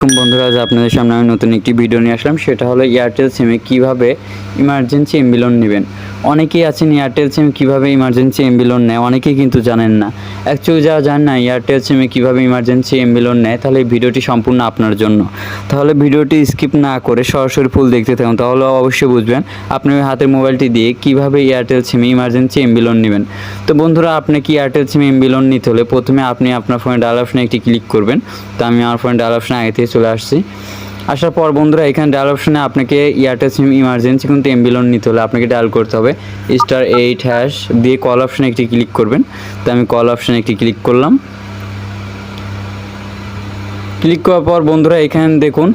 বন্ধুরা, আজ আপনাদের সামনে আমি নতুন একটি ভিডিও নিয়ে আসলাম। সেটা হলো এয়ারটেল সিমে কিভাবে ইমার্জেন্সি এমবি লোন নেবেন। অনেকেই আছেন এয়ারটেল সিমে কিভাবে ইমার্জেন্সি এমবি লোন নেয়, অনেকেই কিন্তু জানেন না। অ্যাকচুয়ালি যারা জানেন না এয়ারটেল সিমে কিভাবে ইমার্জেন্সি এমবি লোন নেয়, তাহলে এই ভিডিওটি সম্পূর্ণ আপনার জন্য। তাহলে ভিডিওটি স্কিপ না করে সরাসরি ফুল দেখতে থাকুন, তাহলে অবশ্যই বুঝবেন আপনি ওই হাতের মোবাইলটি দিয়ে কিভাবে এয়ারটেল সিমে ইমার্জেন্সি এমবি লোন নেবেন। তো বন্ধুরা, আপনি কি এয়ারটেল সিমে এমবি লোন নিতে হলে প্রথমে আপনি আপনার ফোনে ডায়াল অপশনে একটি ক্লিক করবেন। তো আমি আমার ফোনে ডায়াল অপশনে আগে থেকে চলে আসছি। আসার পর বন্ধুরা, এখানে ডায়াল অপশনে আপনাকে এয়ারটেল সিম ইমার্জেন্সি কিন্তু এমবি লোন নিতে হলে আপনাকে ডায়াল করতে হবে *8# দিয়ে কল অপশনে একটি ক্লিক করবেন। তো আমি কল অপশনে একটি ক্লিক করলাম। ক্লিক করার পর বন্ধুরা, এখানে দেখুন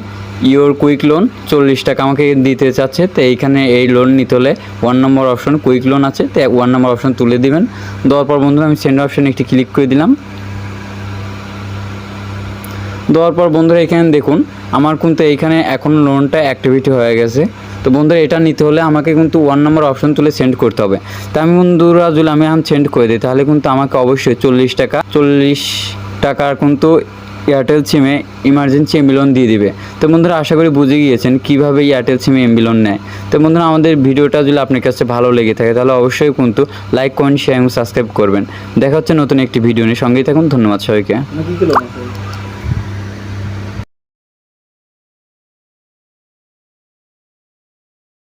ইওর কুইক লোন 40 টাকা আমাকে দিতে চাচ্ছে। তো এইখানে এই লোন নিতে হলে 1 নম্বর অপশন কুইক লোন আছে, তো 1 নম্বর অপশন তুলে দিবেন। দেওয়ার পর বন্ধুরা আমি সেন্ড অপশনে একটি ক্লিক করে দিলাম। দেওয়ার পর বন্ধুরা এখানে দেখুন আমার কিন্তু এইখানে এখন লোনটা অ্যাক্টিভিটি হয়ে গেছে। তো বন্ধুরা, এটা নিতে হলে আমাকে কিন্তু 1 নম্বর অপশন তুলে সেন্ড করতে হবে। তো আমি বন্ধুরা যদি আমি এখন সেন্ড করে দিই, তাহলে কিন্তু আমাকে অবশ্যই 40 টাকার কিন্তু এয়ারটেল সিমে ইমার্জেন্সি এমবি লোন দিয়ে দিবে। তো বন্ধুরা, আশা করি বুঝে গিয়েছেন কীভাবে এয়ারটেল সিমে এমবি লোন নেয়। তো বন্ধুরা, আমাদের ভিডিওটা যদি আপনার কাছে ভালো লেগে থাকে তাহলে অবশ্যই কিন্তু লাইক, কমেন্ট, শেয়ার এবং সাবস্ক্রাইব করবেন। দেখা হচ্ছে নতুন একটি ভিডিও নিয়ে। সঙ্গেই থাকুন। ধন্যবাদ সবাইকে।